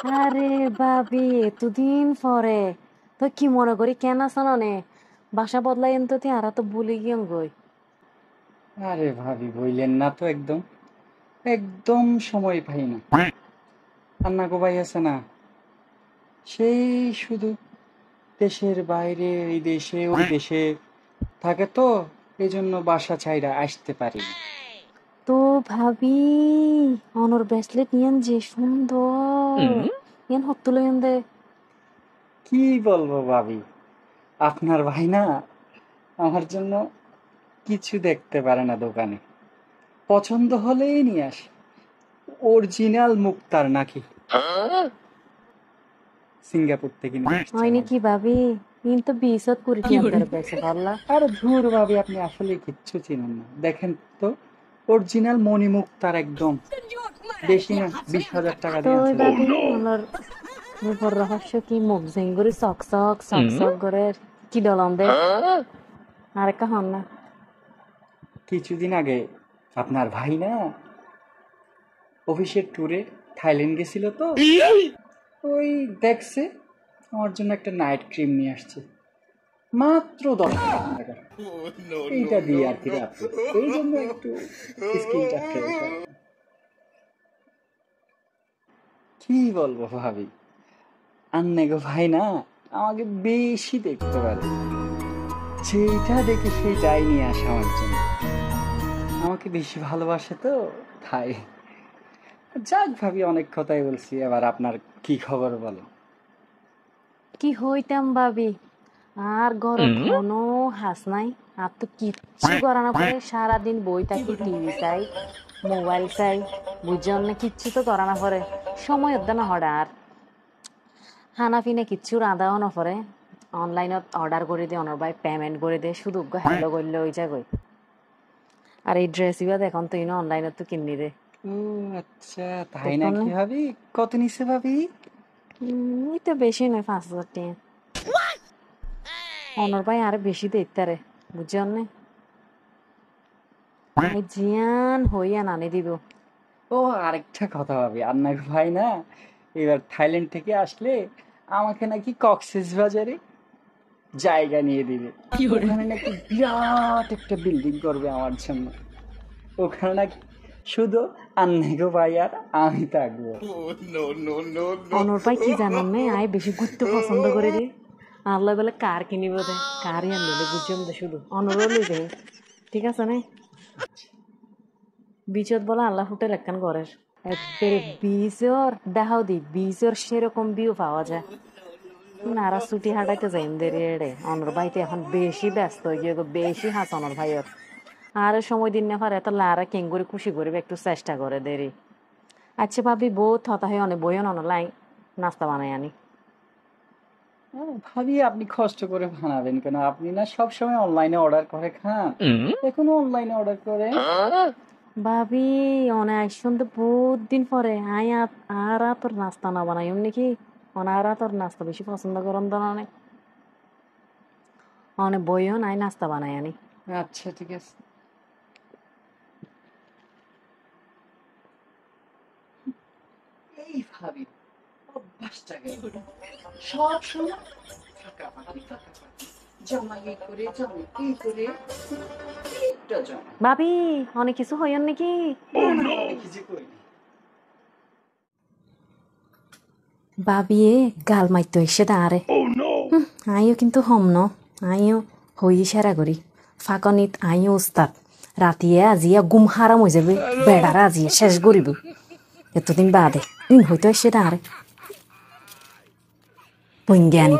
আরে ভাবি, এতদিন পরে তো কি মনে করি কেন আসানো নে? বাসা বদলাই তো আর তো ভুলে গিয়ে গই। আরে ভাবি বইলেন না তো, একদম একদম সময় পাই না। আর নাগো ভাই আছে না, সেই শুধু দেশের বাইরে এই দেশে ওই দেশে থাকে তো, এই জন্য বাসা ছাইরা আসতে পারি না। তো ভাবি, অনর ব্রেসলেট নিয়েন যে সুন্দর, ইয়ান হত্তুলো ইয়ান দে। কি বলবো ভাবি, আপনার ভাই না আমার জন্য কিছু দেখতে পারে না দোকানে, পছন্দ হলেই নিয়ে আসে। অরিজিনাল মুক্তার নাকি সিঙ্গাপুর থেকে নিয়ে আসছে হয় আমার নাকি জন্য। ভাবি? ইন তো বিশত কুড়ি টিয়ান তার বেছে পারলা। আরে ধুর ভাবি, আপনি আসলে কিচ্ছু চিনেন না, দেখেন তো অরিজিনাল মণি মুক্তার একদম, বেশি না 20,000 টাকা তো দিয়ে ওই আনছে ভাবি, জানেন? অনর রূপর রহস্য কি মুখ জেঙ্গুরি চক চক চক চক করে কি ডলন দে? আরেকটা হন না। কিছুদিন আগে আপনার ভাই না অফিসের ট্যুরে থাইল্যান্ড গেছিল তো, ওই দেখছে আমার জন্য একটা নাইট ক্রিম নিয়ে আসছে, মাত্র 10,000 টাকা। এইটা দিয়ে আর কি রাখবে, এই জন্য একটু স্কিনটা ফ্রেশ হয়। কি বলবো ভাবি, আন্নে গো ভাই না আমাকে বেশি দেখতে পারে, যেটা দেখে সেটাই নিয়ে আসে আমার জন্য, আমাকে বেশি ভালোবাসে তো তাই। যাক ভাবি, অনেক কথাই বলছি, এবার আপনার কি খবর বলো। কি হইতাম ভাবি, আর ঘরত কোনো হাস নাই। আর তো কিচ্ছু করা না পরে সারাদিন বই থাকি, টিভি চাই, মোবাইল চাই, বুঝন না কিচ্ছু তো করা না পরে। সময় হদ্দা না হঠাৎ আর খানা পিনা কিচ্ছু রাঁধাও না পরে। অনলাইনত অর্ডার করে দিয়ে অনর ভাই পেমেন্ট করে দিয়ে শুধু হ্যালো করলে ওই জায়গায়। আর এই ড্রেস ইবা দেখুন তো ইনো অনলাইনত তো কিনি রে। ও আচ্ছা, তাই দেখুন নাকি ভাবি? কত নিছে ভাবি? এই তো বেশি নয়, 5,000 টাকা। অনর ভাই আর বেশি দিতে রে, বুঝছেন না? আই জিয়ান হইয়া নানি দিব। ও আরেকটা কথা ভাবি, আন্না ভাই না এবার থাইল্যান্ড থেকে আসলে আমাকে নাকি কক্সেস বাজারে জায়গা নিয়ে দিবে। ওখানে নাকি বিরাট একটা বিল্ডিং করবে আমার জন্য, ওখানে নাকি শুধু আন্নাগো ভাই আর আমি থাকবো। অনর ভাই কি জানান নে, আই বেশি ঘুরতে পছন্দ করে রে। আল্লাহ বলে কার কিনিব দে, কার ইয়ান লইলে বুঝছম দে, শুধু অনরও লই যাই। ঠিক আছে না? বিচত বলে আল্লাহ হোটেল একখান ঘরের একবারে বিচর দেখাও দি, বিচর সেরকম ভিউ পাওয়া যায়। নারা ছুটি হাঁটাইতে যাইম দেরি এড়ে। অনর ভাইতে এখন বেশি ব্যস্ত হয়ে গিয়ে, বেশি হাস অনর ভাইয়ের। আর সময় দিন না পারে তো লারা কেং করে খুশি করবে, একটু চেষ্টা করে দেরি। আচ্ছা ভাবি, বহুত হতাশ অনেক বইন অনলাই নাস্তা বানাই আনি। ভাবি আপনি কষ্ট করে বানাবেন কেন? আপনি না সব সময় অনলাইনে অর্ডার করে খান, এখনো অনলাইনে অর্ডার করে। ভাবি, অনে আইসন তো বহুত দিন পরে আই আর তোর নাস্তা না বানাইম নাকি? অনারা তোর নাস্তা বেশি পছন্দ করন তো অনেক। অনেক বইও নাই নাস্তা বানাই আনি। আচ্ছা ঠিক আছে। এই ভাবি অভ্যাসটা গেল, সব সময় ফাঁকাফাঁকি ফাঁকাফাঁকি, জামাই এই করে জামাই এই করে, একটা জামাই। ভাবি, অনেক কিছু হইন নাকি? না না, আমি কিছু করিনি। ভাবিয়ে গাল মাইতো এসে দাঁড়ে। আইও কিন্তু হম ন, আইও হই সেরা করি ফাঁকনিত, আইও উস্তাদ। রাতিয়ে আজিয়া গুম হারাম হয়ে যাবে, বেড়ারা আজিয়ে শেষ করিব। এতদিন বাদে দিন হইতো এসে দাঁড়ে বইন জ্ঞানী।